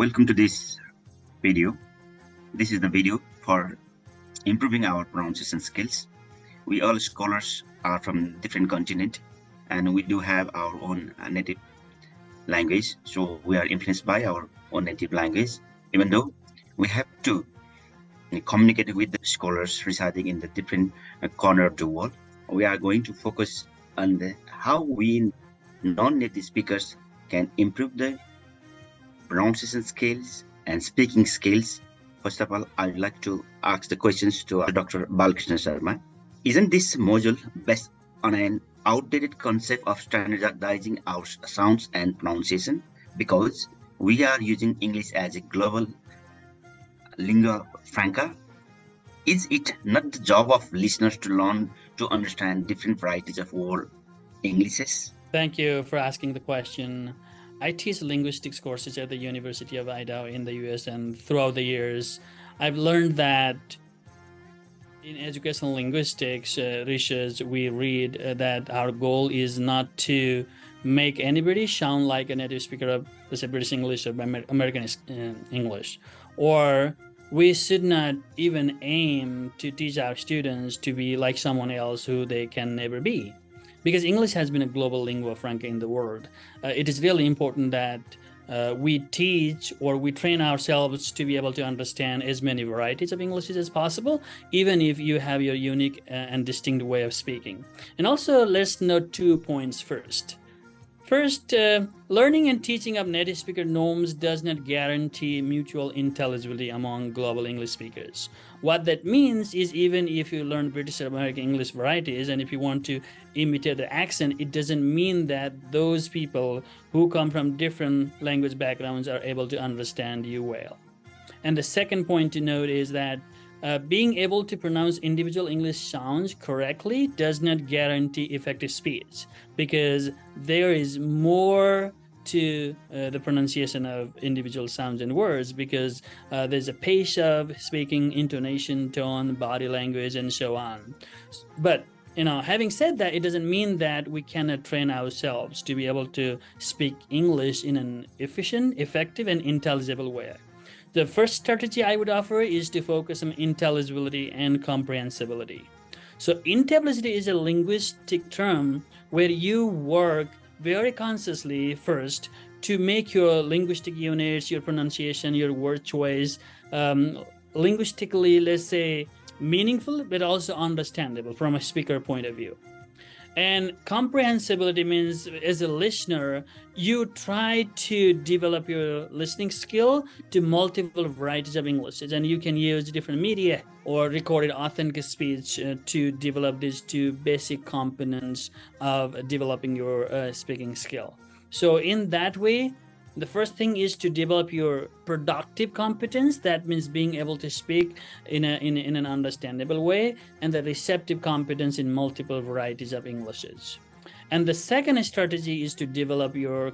Welcome to this video. This is the video for improving our pronunciation skills. We all scholars are from different continent and we do have our own native language. So we are influenced by our own native language, even though we have to communicate with the scholars residing in the different corner of the world. We are going to focus on how we non-native speakers can improve the pronunciation skills and speaking skills. First of all, I'd like to ask the questions to Dr. Balkrishna Sharma. Isn't this module based on an outdated concept of standardizing our sounds and pronunciation? Because we are using English as a global lingua franca, is it not the job of listeners to learn to understand different varieties of world Englishes? Thank you for asking the question. I teach linguistics courses at the University of Idaho in the US, and throughout the years, I've learned that in educational linguistics research, we read that our goal is not to make anybody sound like a native speaker of, let's say, British English or American English, or we should not even aim to teach our students to be like someone else who they can never be. Because English has been a global lingua franca in the world, it is really important that we teach or we train ourselves to be able to understand as many varieties of English as possible, even if you have your unique and distinct way of speaking. And also, let's note 2 points first. First, learning and teaching of native speaker norms does not guarantee mutual intelligibility among global English speakers. What that means is even if you learn British or American English varieties and if you want to imitate the accent, it doesn't mean that those people who come from different language backgrounds are able to understand you well. And the second point to note is that being able to pronounce individual English sounds correctly does not guarantee effective speech, because there is more to the pronunciation of individual sounds and words, because there's a pace of speaking, intonation, tone, body language, and so on. But having said that, it doesn't mean that we cannot train ourselves to be able to speak English in an efficient, effective, and intelligible way. The first strategy I would offer is to focus on intelligibility and comprehensibility. So intelligibility is a linguistic term where you work very consciously first to make your linguistic units, your pronunciation, your word choice, linguistically, let's say, meaningful, but also understandable from a speaker point of view. And comprehensibility means, as a listener, you try to develop your listening skill to multiple varieties of English, and you can use different media or recorded authentic speech to develop these 2 basic components of developing your speaking skill. So in that way, the first thing is to develop your productive competence. That means being able to speak in an understandable way, and the receptive competence in multiple varieties of Englishes. And the second strategy is to develop your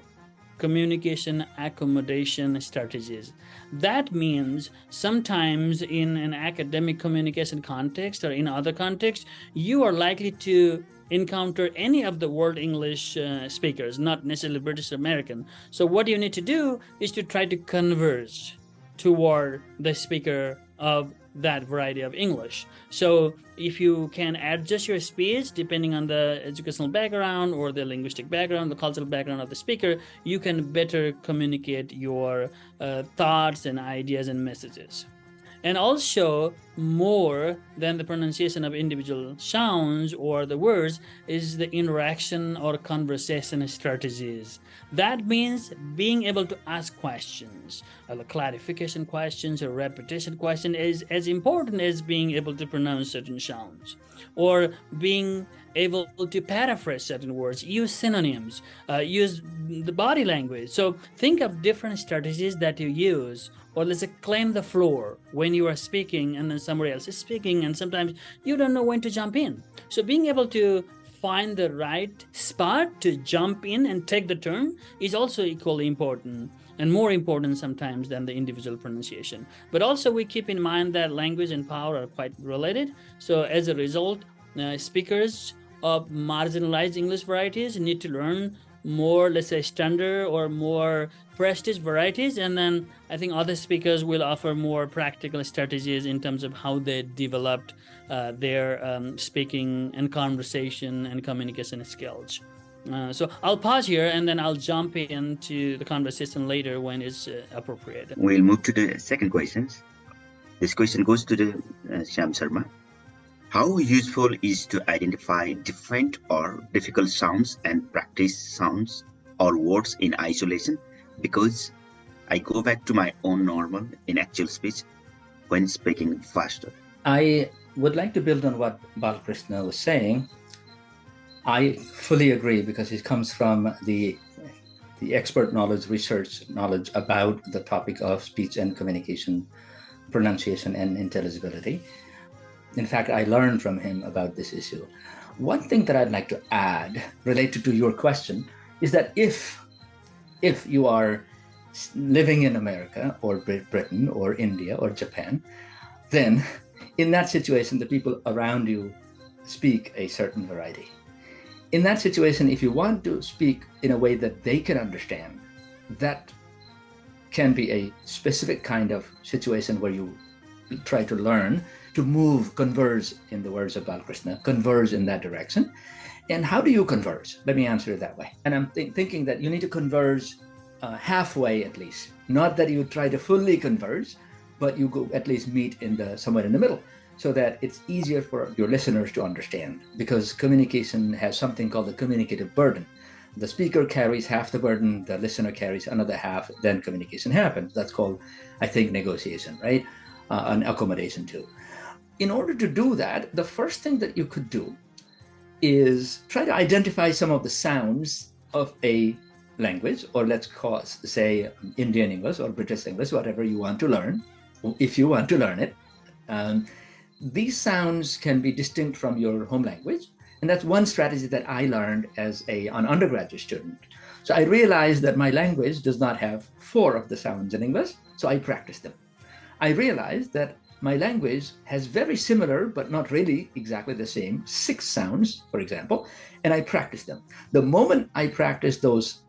communication accommodation strategies. That means sometimes in an academic communication context or in other contexts, you are likely to encounter any of the world English speakers, not necessarily British or American. So what you need to do is to try to converge toward the speaker of that variety of English. So if you can adjust your speech depending on the educational background or the linguistic background, the cultural background of the speaker, you can better communicate your thoughts and ideas and messages. And also, more than the pronunciation of individual sounds or the words is the interaction or conversation strategies. That means being able to ask questions, clarification questions or repetition questions is as important as being able to pronounce certain sounds, or being able to paraphrase certain words, use synonyms, use the body language. So think of different strategies that you use. Or let's say claim the floor when you are speaking and then somebody else is speaking, and sometimes you don't know when to jump in. So being able to find the right spot to jump in and take the turn is also equally important, and more important sometimes than the individual pronunciation. But also we keep in mind that language and power are quite related. So as a result, speakers of marginalized English varieties need to learn more, let's say, standard or more prestige varieties, and then I think other speakers will offer more practical strategies in terms of how they developed their speaking and conversation and communication skills. So I'll pause here and then I'll jump into the conversation later when it's appropriate. We'll move to the second questions. This question goes to the Sham Sharma. How useful is to identify different or difficult sounds and practice sounds or words in isolation? Because I go back to my own normal in actual speech when speaking faster. I would like to build on what Balakrishna was saying. I fully agree because it comes from the expert knowledge, research knowledge about the topic of speech and communication, pronunciation and intelligibility. In fact, I learned from him about this issue. One thing that I'd like to add related to your question is that if you are living in America or Britain or India or Japan, then in that situation, the people around you speak a certain variety. In that situation, if you want to speak in a way that they can understand, that can be a specific kind of situation where you try to learn to move, converge, in the words of Balakrishna, converge in that direction. And how do you converge? Let me answer it that way. And I'm thinking that you need to converge halfway at least. Not that you try to fully converge, but you go at least meet somewhere in the middle, so that it's easier for your listeners to understand. Because communication has something called the communicative burden. The speaker carries half the burden, the listener carries another half, then communication happens. That's called, I think, negotiation, right? An accommodation too. In order to do that, the first thing that you could do is try to identify some of the sounds of a language, or let's say Indian English or British English, whatever you want to learn, if you want to learn it. These sounds can be distinct from your home language. And that's one strategy that I learned as an undergraduate student. So I realized that my language does not have 4 of the sounds in English, so I practiced them. I realized that my language has very similar, but not really exactly the same, 6 sounds, for example, and I practiced them. The moment I practiced those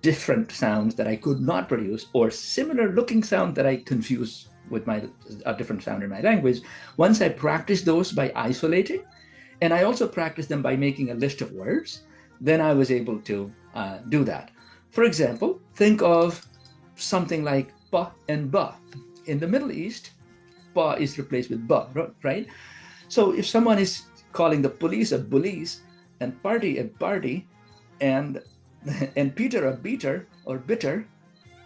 different sounds that I could not produce, or similar looking sound that I confuse with a different sound in my language, once I practiced those by isolating, and I also practiced them by making a list of words, then I was able to do that. For example, think of something like ba and ba. In the Middle East, ba is replaced with ba, right? So if someone is calling the police a bullies, and party a party, and Peter a beater or bitter,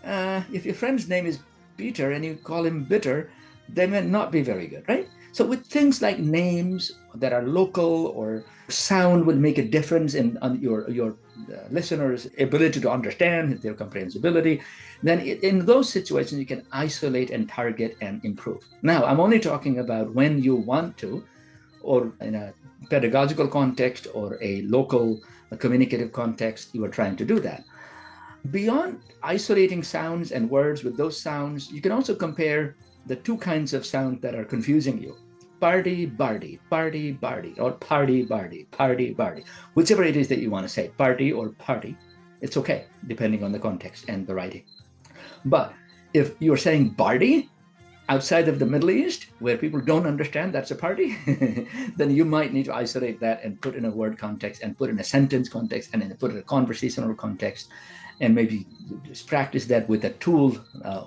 if your friend's name is Peter and you call him bitter, they may not be very good, right? So with things like names that are local, or sound will make a difference in your listeners' ability to understand, their comprehensibility, then in those situations you can isolate and target and improve. Now, I'm only talking about when you want to, or in a pedagogical context or a local communicative context, you are trying to do that. Beyond isolating sounds and words with those sounds, you can also compare the 2 kinds of sound that are confusing you. Party, bardy, party, bardy, or party, bardy, party, bardy. Whichever it is that you want to say, party or party, it's okay, depending on the context and the writing. But if you're saying bardy outside of the Middle East, where people don't understand that's a party, then you might need to isolate that and put in a word context, and put in a sentence context, and then put in a conversational context, and maybe just practice that with a tool,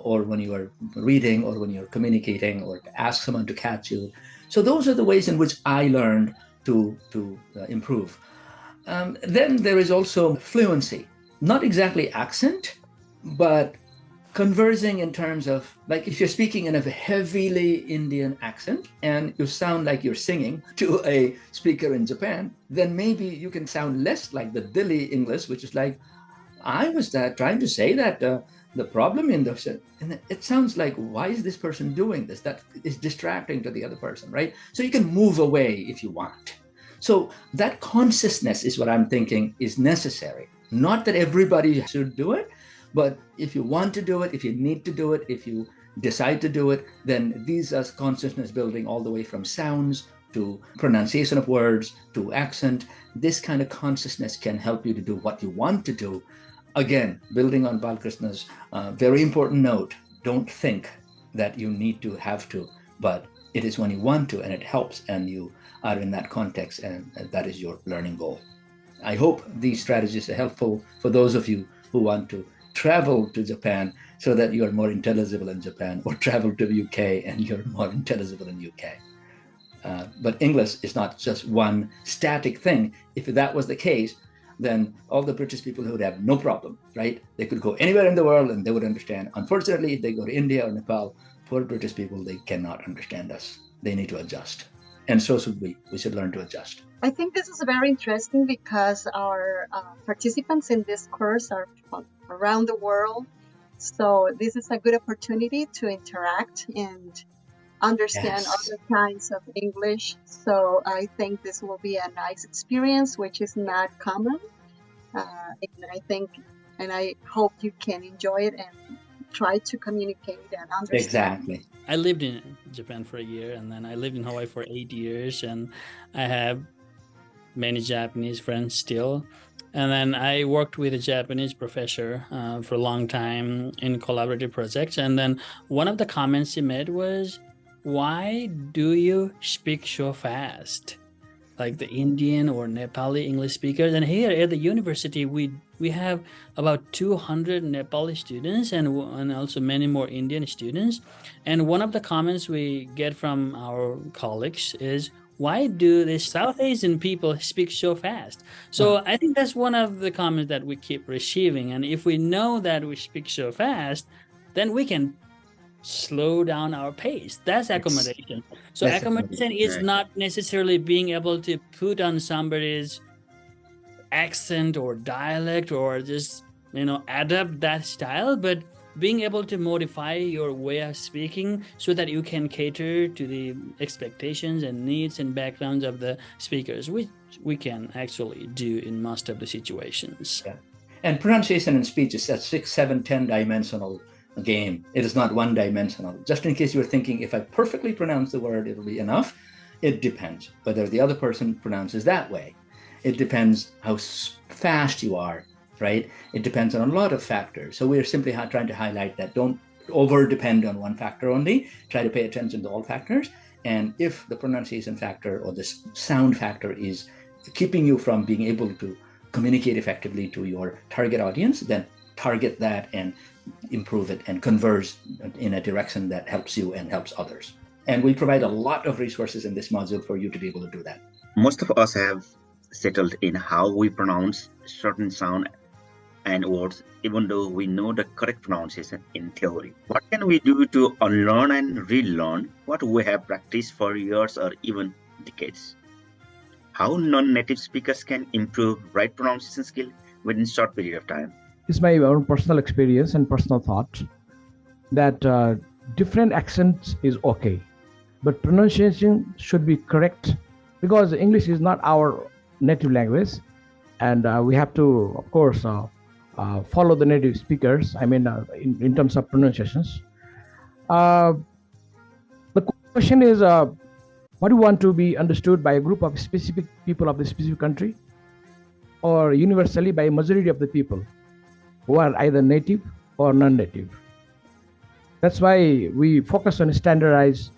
or when you are reading, or when you're communicating, or ask someone to catch you. So those are the ways in which I learned to improve. Then there is also fluency, not exactly accent, but conversing in terms of, like, if you're speaking in a heavily Indian accent and you sound like you're singing to a speaker in Japan, then maybe you can sound less like the Delhi English, which is like, I was trying to say that the problem in the, and it sounds like, why is this person doing this? That is distracting to the other person, right? So you can move away if you want. So that consciousness is what I'm thinking is necessary. Not that everybody should do it, but if you want to do it, if you need to do it, if you decide to do it, then these are consciousness building all the way from sounds to pronunciation of words to accent. This kind of consciousness can help you to do what you want to do Again, building on Balkrishna's very important note, don't think that you need to have to, but it is when you want to and it helps and you are in that context and that is your learning goal. I hope these strategies are helpful for those of you who want to travel to Japan so that you are more intelligible in Japan, or travel to the UK and you're more intelligible in UK. But English is not just one static thing. If that was the case, then all the British people would have no problem, right? They could go anywhere in the world and they would understand. Unfortunately, if they go to India or Nepal, poor British people, they cannot understand us. They need to adjust. And so should we. We should learn to adjust. I think this is very interesting because our participants in this course are from around the world. So this is a good opportunity to interact and understand other kinds of English. So I think this will be a nice experience, which is not common. And I hope you can enjoy it and try to communicate and understand. Exactly. I lived in Japan for a year, and then I lived in Hawaii for 8 years, and I have many Japanese friends still. And then I worked with a Japanese professor for a long time in collaborative projects. And then one of the comments he made was, "Why do you speak so fast?" Like the Indian or Nepali English speakers. And here at the university, we have about 200 Nepali students and also many more Indian students. And one of the comments we get from our colleagues is, "Why do the South Asian people speak so fast?" So I think that's one of the comments that we keep receiving. And if we know that we speak so fast, then we can slow down our pace. That's accommodation. So That's accommodation is not necessarily being able to put on somebody's accent or dialect or just, adapt that style, but being able to modify your way of speaking so that you can cater to the expectations and needs and backgrounds of the speakers, which we can actually do in most of the situations. Yeah. And pronunciation in speech is a 6, 7, 10 dimensional game. It is not one dimensional. Just in case you're thinking, if I perfectly pronounce the word, it'll be enough. It depends whether the other person pronounces that way. It depends how fast you are, right? It depends on a lot of factors. So we're simply trying to highlight that don't over depend on one factor only. Try to pay attention to all factors. And if the pronunciation factor or the sound factor is keeping you from being able to communicate effectively to your target audience, then target that and improve it and converge in a direction that helps you and helps others. And we provide a lot of resources in this module for you to be able to do that. Most of us have settled in how we pronounce certain sound and words, even though we know the correct pronunciation in theory. What can we do to unlearn and relearn what we have practiced for years or even decades? How non-native speakers can improve right pronunciation skill within a short period of time? It's my own personal experience and personal thought that different accents is okay, but pronunciation should be correct, because English is not our native language, and we have to, of course, follow the native speakers. I mean, in terms of pronunciations. The question is, what do you want to be understood by a group of specific people of the specific country, or universally by a majority of the people who are either native or non-native? That's why we focus on standardized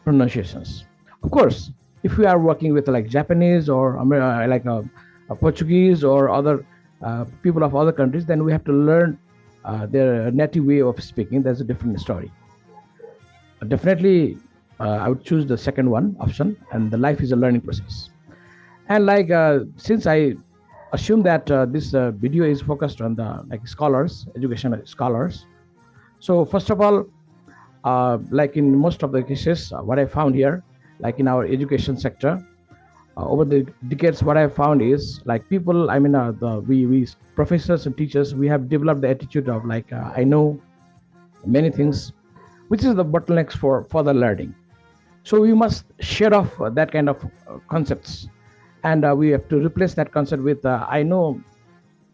pronunciations. Of course, if we are working with like Japanese or like a Portuguese or other people of other countries, then we have to learn their native way of speaking. That's a different story. Definitely, I would choose the second one option, and the life is a learning process. And like since I assume that this video is focused on the scholars, educational scholars. So first of all, like in most of the cases, what I found here, like in our education sector, over the decades, what I found is like people, I mean, we professors and teachers, we have developed the attitude of like, I know many things, which is the bottlenecks for further learning. So we must shed off that kind of concepts. And we have to replace that concept with, I know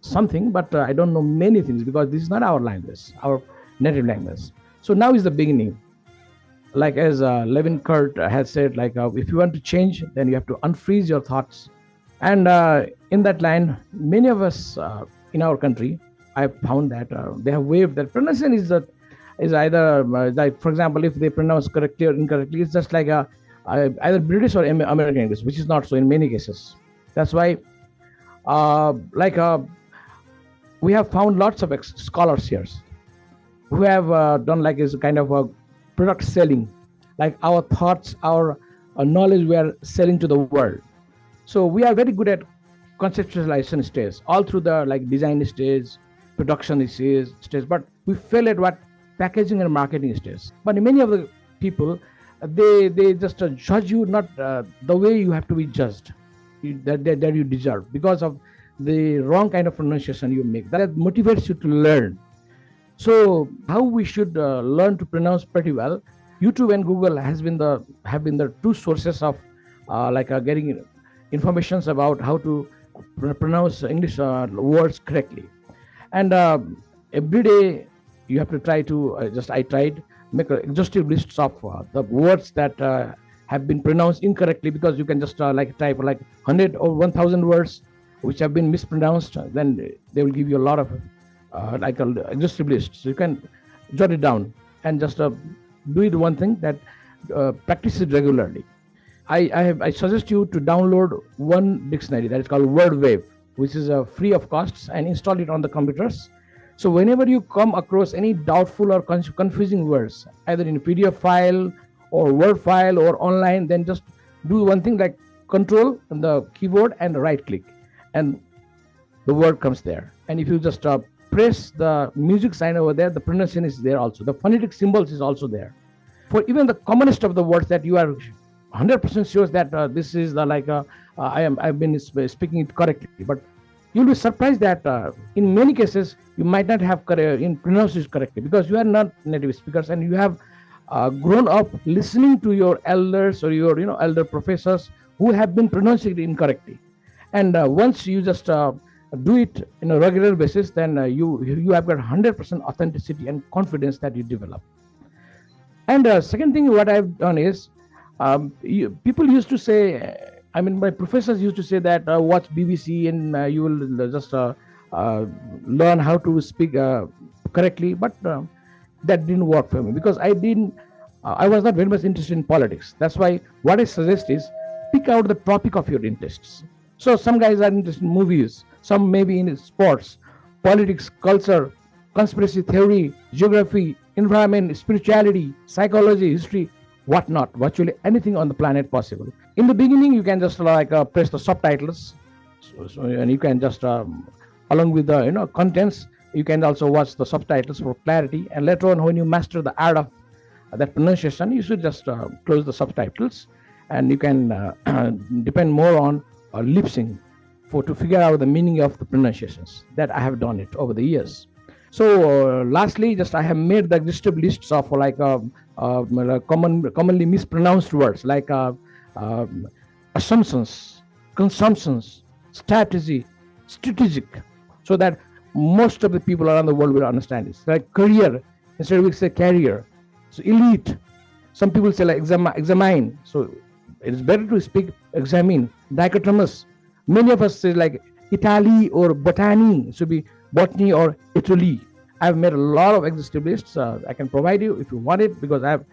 something, but I don't know many things, because this is not our language, our native language. So now is the beginning. Like as Levin Kurt has said, like if you want to change, then you have to unfreeze your thoughts. And in that line, many of us in our country, I found that they have waived that pronunciation is either like, for example, if they pronounce correctly or incorrectly, it's just like either British or American English, which is not so in many cases. That's why like we have found lots of scholars here who have done like is kind of a product selling, like our thoughts, our knowledge we are selling to the world. So we are very good at conceptualization stage, all through the like design stage, production stage, but we fail at what packaging and marketing stage. But many of the people, they just judge you not the way you have to be judged, that you deserve because of the wrong kind of pronunciation you make. That motivates you to learn. So how we should learn to pronounce pretty well? YouTube and Google have been the two sources of getting informations about how to pronounce English words correctly. And every day you have to try to I tried make a exhaustive lists of the words that have been pronounced incorrectly, because you can just like type like 100 or 1000 words which have been mispronounced. Then they will give you a lot of like a exhaustive list, so you can jot it down and just do it. One thing that practice it regularly. I suggest you to download one dictionary that is called WordWave, which is free of costs, and install it on the computers. So whenever you come across any doubtful or confusing words, either in a PDF file or Word file or online, then just do one thing like Control on the keyboard and right click, and the word comes there. And if you just press the music sign over there, the pronunciation is there also. The phonetic symbols is also there. For even the commonest of the words that you are 100% sure that this is the like I've been speaking it correctly, but you'll be surprised that in many cases you might not have pronounced it correctly, because you are not native speakers and you have grown up listening to your elders or your elder professors who have been pronouncing it incorrectly. And once you just do it in a regular basis, then you have got 100% authenticity and confidence that you develop. And second thing what I've done is, people used to say, I mean, my professors used to say that watch BBC and you will just learn how to speak correctly. But that didn't work for me, because I was not very much interested in politics. That's why what I suggest is pick out the topic of your interests. So some guys are interested in movies, some maybe in sports, politics, culture, conspiracy theory, geography, environment, spirituality, psychology, history, whatnot, virtually anything on the planet possible. In the beginning, you can just like press the subtitles, and you can just along with the contents, you can also watch the subtitles for clarity. And later on, when you master the art of that pronunciation, you should just close the subtitles, and you can depend more on lip sync to figure out the meaning of the pronunciations. That I have done it over the years. So lastly, just I have made the exhaustive lists of like commonly mispronounced words like assumptions, consumptions, strategy, strategic, so that most of the people around the world will understand it. Like career, instead we say career. So elite, some people say like examine. So it is better to speak examine. Dichotomous, many of us say like Italy or botany. It should be botany or Italy. I've made a lot of exhaustive lists. I can provide you if you want it, because I've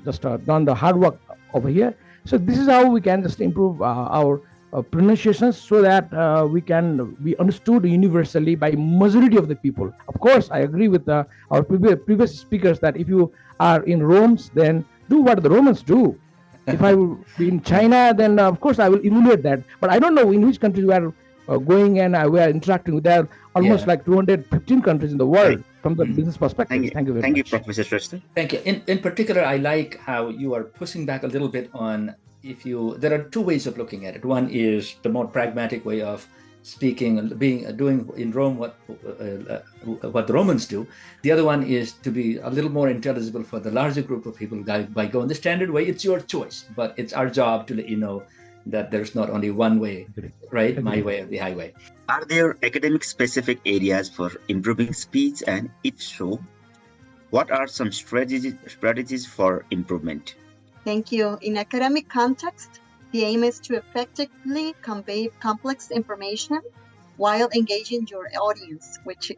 just done the hard work over here. So this is how we can just improve our pronunciations, so that we can be understood universally by majority of the people. Of course, I agree with our previous speakers that if you are in Rome, then do what the Romans do. If I will be in China, then of course I will emulate that. But I don't know in which countries we are going and we are interacting with. There are almost like 215 countries in the world from the business perspective. Thank you very much. Thank you, Professor Shrestha. Thank you. In particular, I like how you are pushing back a little bit on there are two ways of looking at it. One is the more pragmatic way of speaking, doing in Rome what the Romans do. The other one is to be a little more intelligible for the larger group of people by going the standard way. It's your choice, but it's our job to let you know that there's not only one way, right? My way or the highway. Are there academic specific areas for improving speech, and if so, what are some strategies for improvement? Thank you. In academic context, the aim is to effectively convey complex information while engaging your audience, which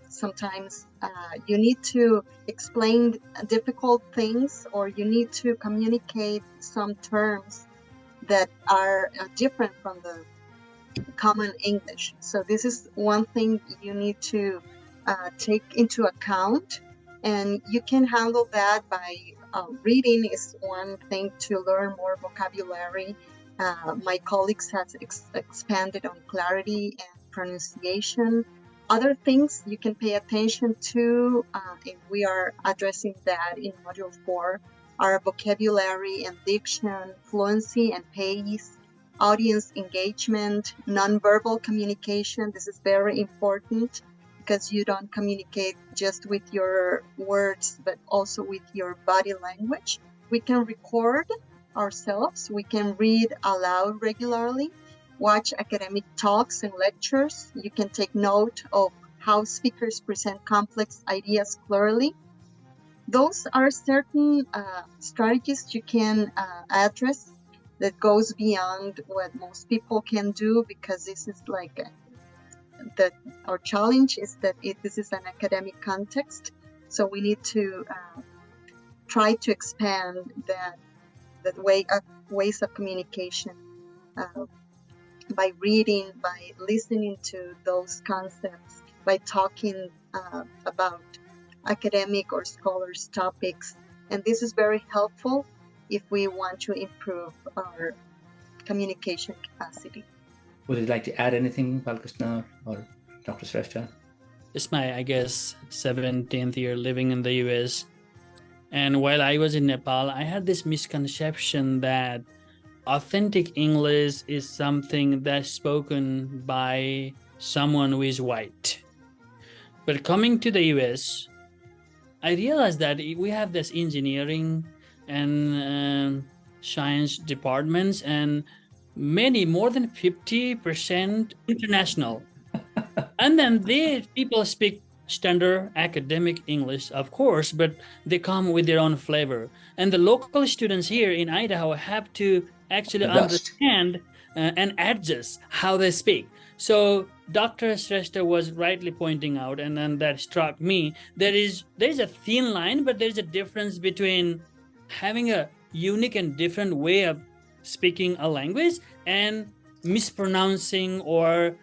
sometimes you need to explain difficult things, or you need to communicate some terms that are different from the common English. So this is one thing you need to take into account, and you can handle that by reading is one thing to learn more vocabulary. My colleagues have expanded on clarity and pronunciation. Other things you can pay attention to, and we are addressing that in Module 4, are vocabulary and diction, fluency and pace, audience engagement, nonverbal communication. This is very important because you don't communicate just with your words, but also with your body language. We can record ourselves. We can read aloud regularly, watch academic talks and lectures. You can take note of how speakers present complex ideas clearly. Those are certain strategies you can address that goes beyond what most people can do, because this is like our challenge is that this is an academic context. So we need to try to expand that ways of communication by reading, by listening to those concepts, by talking about academic or scholars topics. And this is very helpful if we want to improve our communication capacity. Would you like to add anything, Balkrishna or Dr. Shrestha? It's my, I guess, 17th year living in the US. And while I was in Nepal, I had this misconception that authentic English is something that's spoken by someone who is white. But coming to the US, I realized that we have this engineering and science departments, and more than 50% international. And then people speak standard academic English, of course, but they come with their own flavor. And the local students here in Idaho have to actually understand and adjust how they speak. So Dr. Shrestha was rightly pointing out, and then that struck me, there's a thin line, but there's a difference between having a unique and different way of speaking a language and mispronouncing or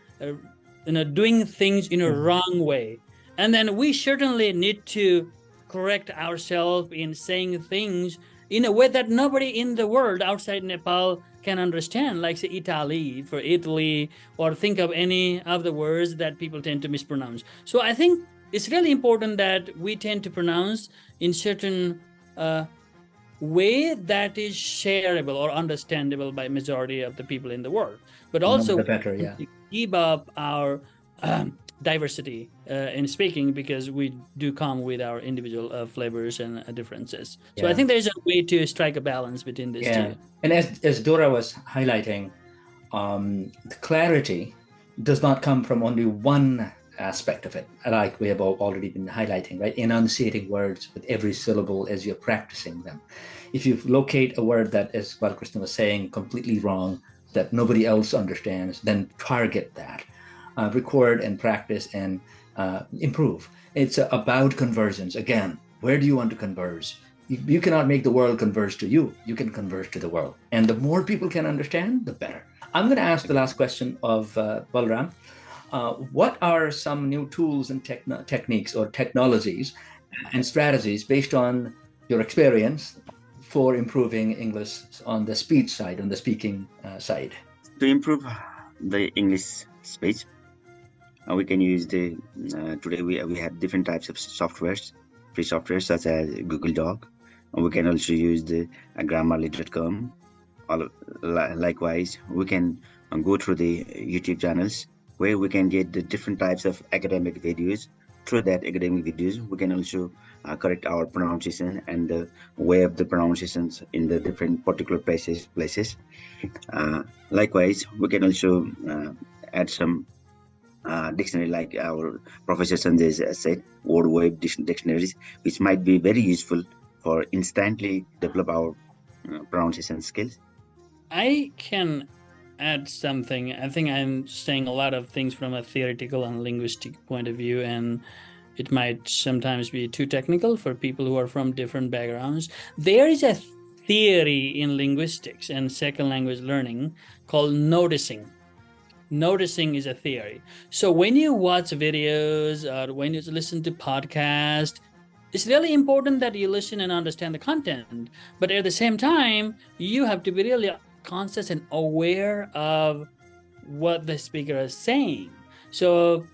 doing things in a wrong way. And then we certainly need to correct ourselves in saying things in a way that nobody in the world outside Nepal can understand, like say Italy for Italy, or think of any of the words that people tend to mispronounce. So I think it's really important that we tend to pronounce in certain way that is shareable or understandable by majority of the people in the world, but also the better, yeah. keep up our diversity in speaking, because we do come with our individual flavors and differences. So I think there's a way to strike a balance between these two. And as Dora was highlighting, the clarity does not come from only one aspect of it, like we have already been highlighting, right? Enunciating words with every syllable as you're practicing them. If you locate a word that, as Balkrishna was saying, completely wrong, that nobody else understands, then target that. Record and practice and improve. It's about conversions. Again, where do you want to converge? You cannot make the world converge to you. You can converge to the world. And the more people can understand, the better. I'm going to ask the last question of Balram. What are some new tools and techniques or technologies and strategies based on your experience for improving English on the speech side, on the speaking side? To improve the English speech, we can use today we have different types of softwares, free software such as Google Doc. We can also use the Grammarly.com. Likewise, we can go through the YouTube channels where we can get the different types of academic videos. Through that academic videos, we can also correct our pronunciation and the way of the pronunciations in the different particular places. Likewise, we can also add some dictionary, like our Professor Sanjay said, word wave dictionaries, which might be very useful for instantly develop our pronunciation skills. I can add something. I think I'm saying a lot of things from a theoretical and linguistic point of view, and it might sometimes be too technical for people who are from different backgrounds. There is a theory in linguistics and second language learning called noticing. Noticing is a theory. So when you watch videos or when you listen to podcasts, it's really important that you listen and understand the content. But at the same time, you have to be really conscious and aware of what the speaker is saying. So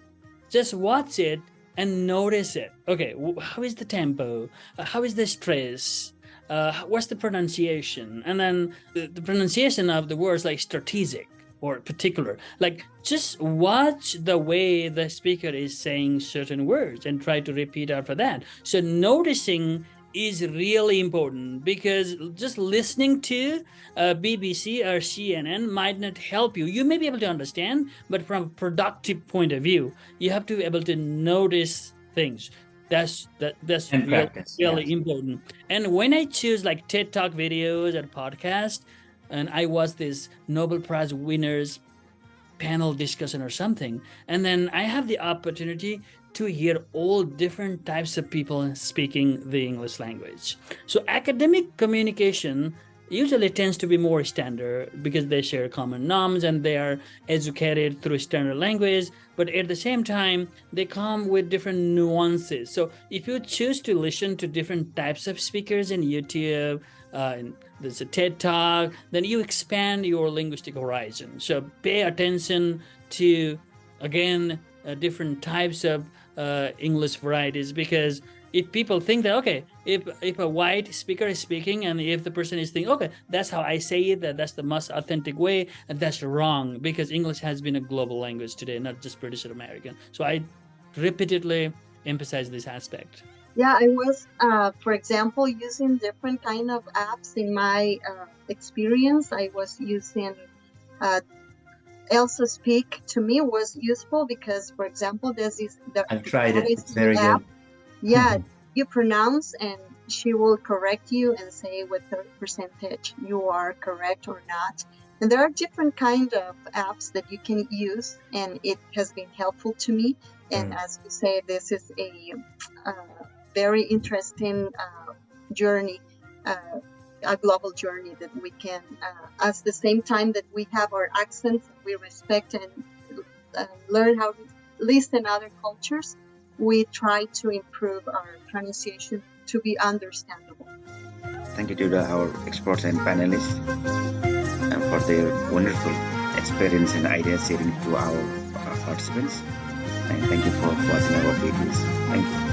just watch it and notice it. Okay, how is the tempo? How is the stress? What's the pronunciation? And then the pronunciation of the words like strategic or particular. Like, just watch the way the speaker is saying certain words and try to repeat after that. So noticing is really important, because just listening to BBC or CNN might not help you. You may be able to understand, but from a productive point of view, you have to be able to notice things. That's And practice, really yes. important. And when I choose like TED Talk videos or podcast, and I watch this Nobel Prize winners panel discussion or something, and then I have the opportunity to hear all different types of people speaking the English language. So academic communication usually tends to be more standard because they share common norms and they are educated through standard language, but at the same time they come with different nuances. So if you choose to listen to different types of speakers in YouTube, there's a TED Talk, then you expand your linguistic horizon. So pay attention to, again, different types of English varieties, because if people think that, okay, if a white speaker is speaking and if the person is thinking, okay, that's how I say it, that's the most authentic way, and that's wrong, because English has been a global language today, not just British or American. So I repeatedly emphasize this aspect. Yeah, I was, for example, using different kind of apps in my experience. I was using Elsa Speak. To me was useful because, for example, there's this I've tried it. It's Odyssey very app. good. Yeah, you pronounce and she will correct you and say what percentage you are correct or not. And there are different kind of apps that you can use, and it has been helpful to me. And as you say, this is a very interesting journey, a global journey that we can, at the same time that we have our accents, we respect and learn how to listen other cultures, we try to improve our pronunciation to be understandable. Thank you to our experts and panelists for their wonderful experience and ideas sharing to our participants. And thank you for watching our videos. Thank you.